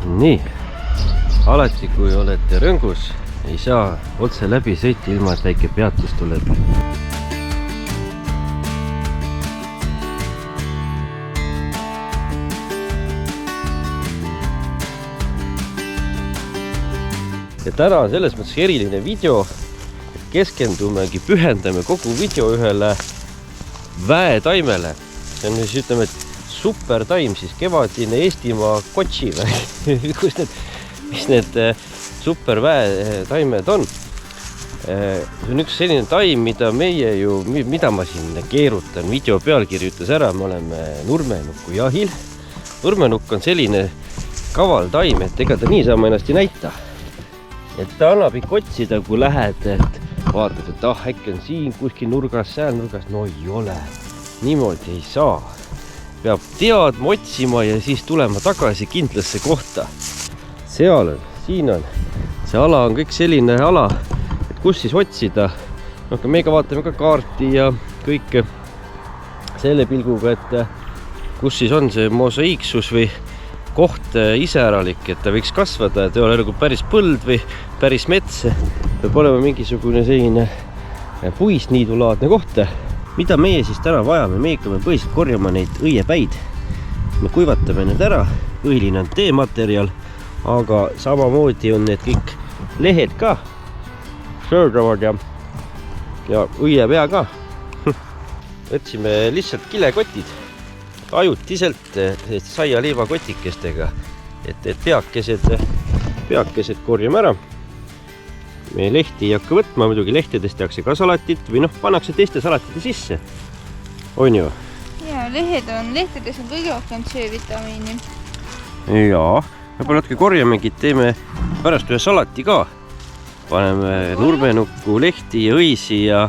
Nii, alati kui olete rõngus, ei saa otse läbi sõita ilma, et väike peatus tuleb. Ja täna on selles mõttes eriline video, et keskendumegi, pühendame kogu video ühele väetaimele. See on siis, ütleme, et supertaim, siis kevadine Eestimaa kotši või mis need superväetaimed on. See on üks selline taim, mida ma siin keerutan. Video pealkiri ütles ära, me oleme nurmenukku jahil. Nurmenukk on selline kaval taim, et ega ta niisama ennast ei näita. Et ta annab ikka otsida, kui lähed, et vaatad, et äkki on siin kuskil nurgas, seal nurgas. No ei ole. Niimoodi ei saa. Peab teadma, otsima ja siis tulema tagasi kindlasse kohta. Seal on, siin on. See ala on kõik selline ala, et kus siis otsida. No, meiega vaatame ka kaarti ja kõik selle pilguga, et kus siis on see mosaiiksus või koht iseäralik, et ta võiks kasvada, et ei ole nagu päris põld või päris mets. Peab olema mingisugune selline puisniidulaadne koht. Mida meie siis täna vajame? Me ikka põhiliselt korjama neid õiepäid. Me kuivatame need ära. Põhiline on teematerjal, aga samamoodi on need kõik lehed ka söödavad ja õiepea ka. Võtsime lihtsalt kilekotid ajutiselt saialiivakotikestega, et peakesed korjame ära. Me lehti ei hakka võtma, muidugi lehtedest tehakse ka salatit või pannakse teiste salatite sisse. On ju? Ja, lehtedes on kõige rohkem C-vitamiini. Jaa, võib-olla natuke korjamegi, teeme pärast ühe salati ka. Paneme nurmenukku, lehti ja õisi ja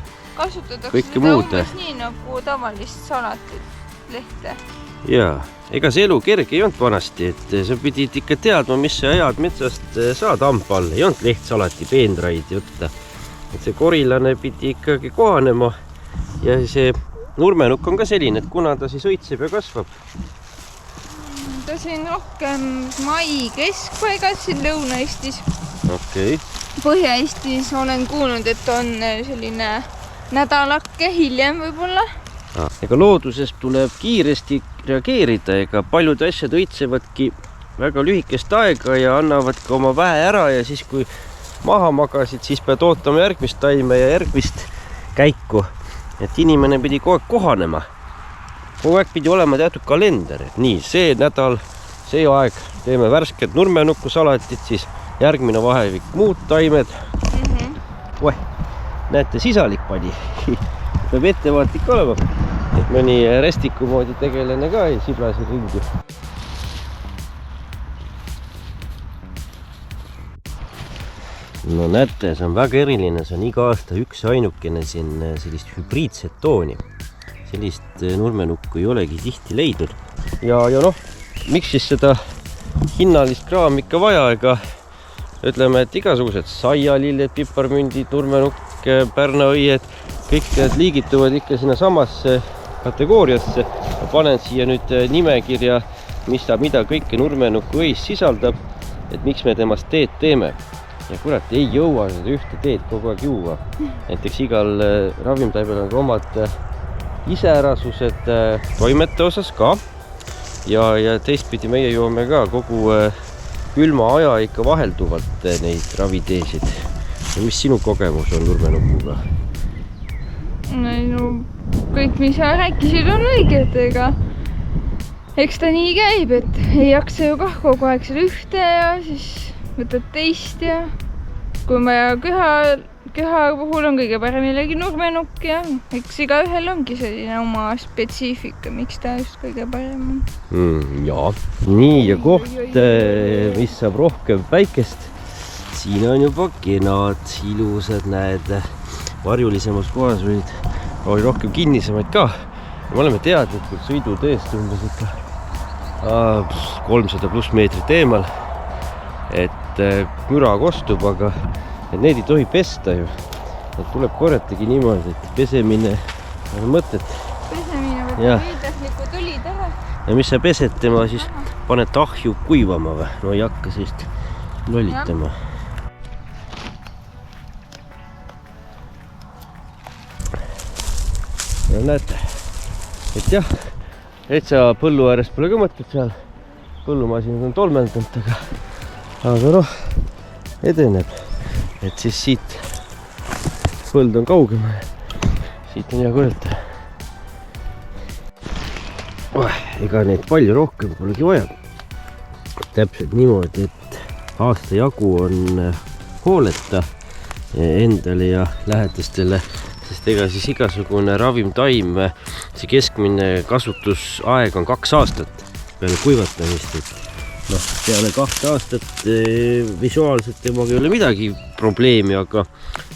kõike muud. Kasutatakse seda umbes nii nagu tavalist salatit. Lehte. Jaa, ega see elu kerge ei olnud vanasti, et sa pidid ikka teadma, mis sa ajad metsast saad ambal. Ei olnud lehtsalati peenraid võtta. Et see korilane pidi ikkagi kohanema ja see nurmenukk on ka selline, et kuna ta siis õitseb ja kasvab. Ta siin rohkem mai keskpaigas siin Lõuna-Eestis. Okei. Põhja-Eestis olen kuulnud, et on selline nädalakke hiljem võib-olla. Ega looduses tuleb kiiresti reageerida, ega paljud asjad õitsevadki väga lühikest aega ja annavad ka oma vähe ära ja siis kui maha magasid, siis pead ootama järgmist taime ja järgmist käiku. Et inimene pidi kogu aeg kohanema. Kogu aeg pidi olema teatud kalender, et nii, see nädal, see aeg teeme värsket nurmenukku salatit, siis järgmine vahevik muud taimed. Näete, sisalik pani. Peab ettevaatlik olema, et mõni restiku moodi tegelane ka ei siblasi ringi. No näete, see on väga eriline, see on iga aasta üks ainukene siin sellist hübriidset tooni. Sellist nurmenukku ei olegi tihti leidnud. Ja miks siis seda hinnalist kraami ikka vaja, ega ütleme, et igasugused saialilled, piparmündid, nurmenukk, pärnaõied, kõik need liigituvad ikka sinna samasse kategooriasse. Ma panen siia nüüd nimekirja, mida kõike nurmenukku õis sisaldab, et miks me temast teed teeme. Ja kurat, ei jõua seda ühte teed kogu aeg juua. Näiteks igal ravimtaimel on omad iseärasused toimete osas ka. Ja teistpidi meie joome ka kogu külma aja ikka vahelduvalt neid raviteesid. Ja mis sinu kogemus on nurmenukuga? No, kõik, mis sa rääkisid, on õiged, ega eks ta nii käib, et ei jaksa ju kah kogu aeg seda ühte ja siis võtad teist ja kui ma köha puhul on kõige parem jällegi nurmenukk ja eks igaühel ongi selline oma spetsiifika, miks ta just kõige parem on. Jaa, nii ja koht, mis saab rohkem päikest. Siin on juba kenad, ilusad, näed, varjulisemas kohas oli rohkem kinnisemaid ka. Me oleme teadlikult sõiduteest umbes ikka 300 pluss meetrit eemal, et müra kostub, aga need ei tohi pesta ju. Et tuleb korjatagi niimoodi, et pesemine on mõtet. Pesemine võtab viidasliku tulid ära. Ja mis sa pesed tema siis panete ahju kuivama või? No ei hakka sellist lollitama. Ja näete, et jah, etsa põllu ääres pole ka mõtet seal. Põllumasinad on tolmeldanud, aga noh, edeneb. Et siis siit põld on kaugema. Siit on hea kõrjata. Ega neid palju rohkem polegi vaja. Täpselt niimoodi, et aasta jagu on hooleta endale ja lähedastele, sest ega siis igasugune ravimtaim, see keskmine kasutusaeg on 2 aastat peale kuivatamist. Noh, peale 2 aastat visuaalselt temaga ei ole midagi probleemi, aga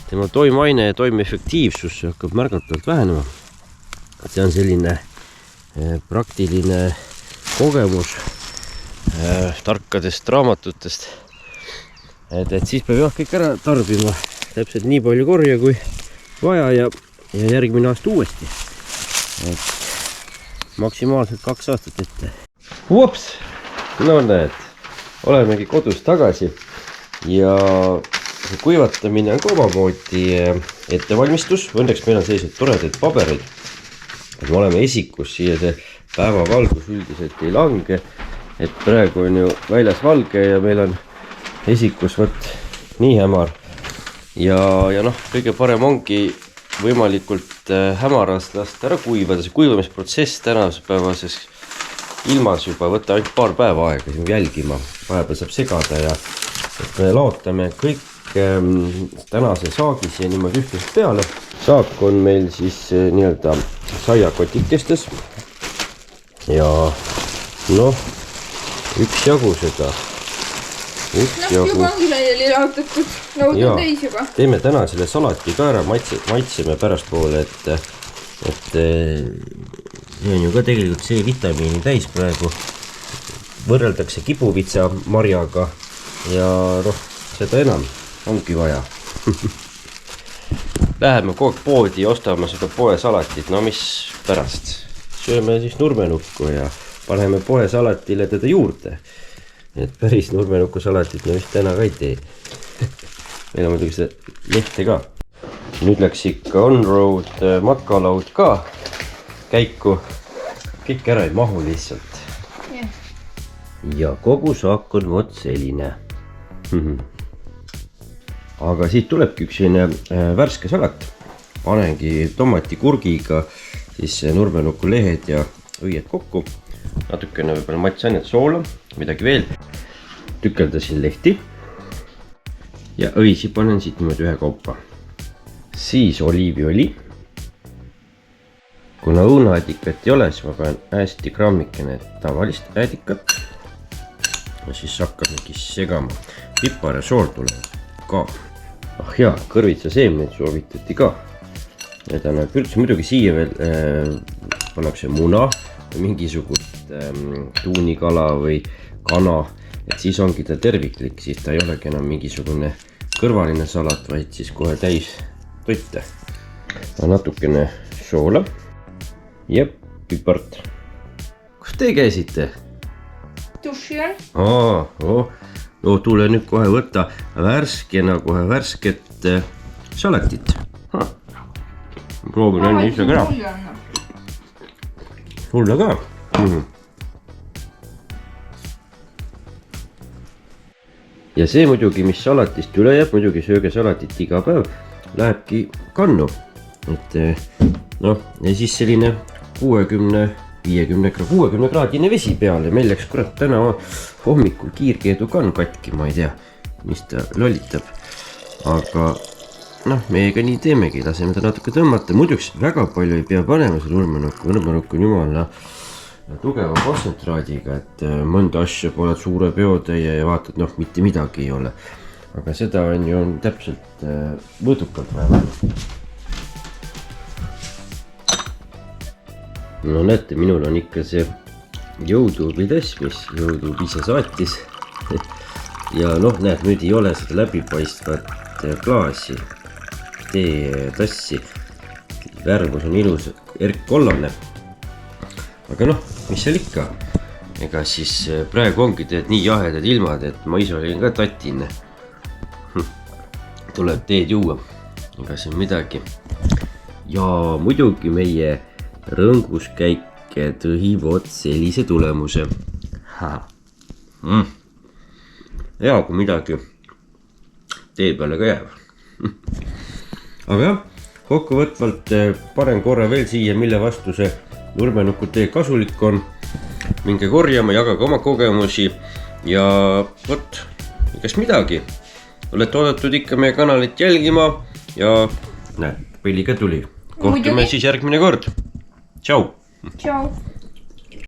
tema toimeaine ja toimeefektiivsus hakkab märgatavalt vähenema. See on selline praktiline kogemus tarkadest raamatutest, et siis peab jah kõik ära tarbima täpselt nii palju korja kui vaja ja järgmine aasta uuesti, et maksimaalselt 2 aastat ette. Ups! No näed, olemegi kodus tagasi ja kuivatamine on ka omamoodi ettevalmistus. Õnneks meil on sellised toredad paberid, et me oleme esikus, siia see päevavalgus üldiselt ei lange, et praegu on ju väljas valge ja meil on esikus võt nii hämar ja noh, kõige parem ongi võimalikult hämaras lasta ära kuivada. See kuivamisprotsess tänapäevases ilmas juba võtta ainult paar päeva aega siin jälgima, vahepeal saab segada ja me laotame kõik tänase saagi siia niimoodi ühtlaselt peale. Saak on meil siis nii-öelda saiakotikestes ja noh, üksjagu seda. Juba ongi laiali laotatud, laud on täis juba. Teeme täna selle salati ka ära, maitseme pärast poole, et see on ju ka tegelikult C-vitamiini täis praegu. Võrreldakse kibuvitsa marjaga ja noh, seda enam ongi vaja. Läheme kogu aeg poodi ja ostame seda poesalatit, no mis pärast. Sööme siis nurmenukku ja paneme poesalatile teda juurde. Et päris nurmenukku salatit me vist täna ka ei tee. Meil on muidugi seda lehte ka. Nüüd läks ikka on-road matkalaud ka käiku. Kõik ära ei mahu lihtsalt. Ja kogu saak on vot selline. Aga siit tulebki üks selline värske salat. Panengi tomatikurgiga siis nurmenukku lehed ja õied kokku. Natukene võib-olla maitsainet, soola, midagi veel. Tükeldasin lehti ja õisi panen siit niimoodi ühe kaupa. Siis oliiviõli. Kuna õunaädikat ei ole, siis ma panen hästi grammikene tavalist ädikat. Ja siis hakkamegi segama. Pipar ja sool tulevad ka. Ah jaa, kõrvitsa seemneid soovitati ka. Need on pürts, muidugi siia veel pannakse muna, mingisugust tuunikala või kana, et siis ongi ta terviklik, siis ta ei olegi enam mingisugune kõrvaline salat, vaid siis kohe täis toite. Natukene soola ja pipart. Kus te käisite? Duši on. No tule nüüd kohe võtta värskena kohe värsket salatit. Proovin enne ise ka. Sulle ka? Ja see muidugi, mis salatist üle jääb, muidugi sööge salatit iga päev, lähebki kannu. Et noh, ja siis selline 60 kraadine vesi peale. Meil läks kurat täna hommikul kiirkeedu kann katki, ma ei tea, mis ta lollitab. Aga noh, meiega nii teemegi, laseme ta natuke tõmmata. Muiduks väga palju ei pea panema see nurmenukku. Nurmenukku on jumala tugeva kontsentraadiga, et mõnda asja pole suure peotäie ja vaatad, noh, mitte midagi ei ole. Aga seda on ju täpselt mõõdukalt vaja. No näete, minul on ikka see jõuduubitäss, mis jõuduub ise saatis. Ja noh, näed, nüüd ei ole seda läbipaistvat klaasi, teetassi. Värvus on ilus erkkollane. Aga noh, mis seal ikka? ega siis praegu ongi tead nii jahedad ilmad, et ma ise olin ka tatine. Tuleb teed juua, ega siin midagi. Ja muidugi meie rõnguskäik tõi vot sellise tulemuse. Hea, kui midagi tee peale ka jääb. Aga jah, kokkuvõtvalt panen korra veel siia, mille vastu see nurmenuku tee kasulik on. Minge korjama, jagage oma kogemusi ja vot, igast midagi. Olete oodatud ikka meie kanalit jälgima ja näed, Pelli ka tuli. Kohtume siis järgmine kord. Tšau! Tšau!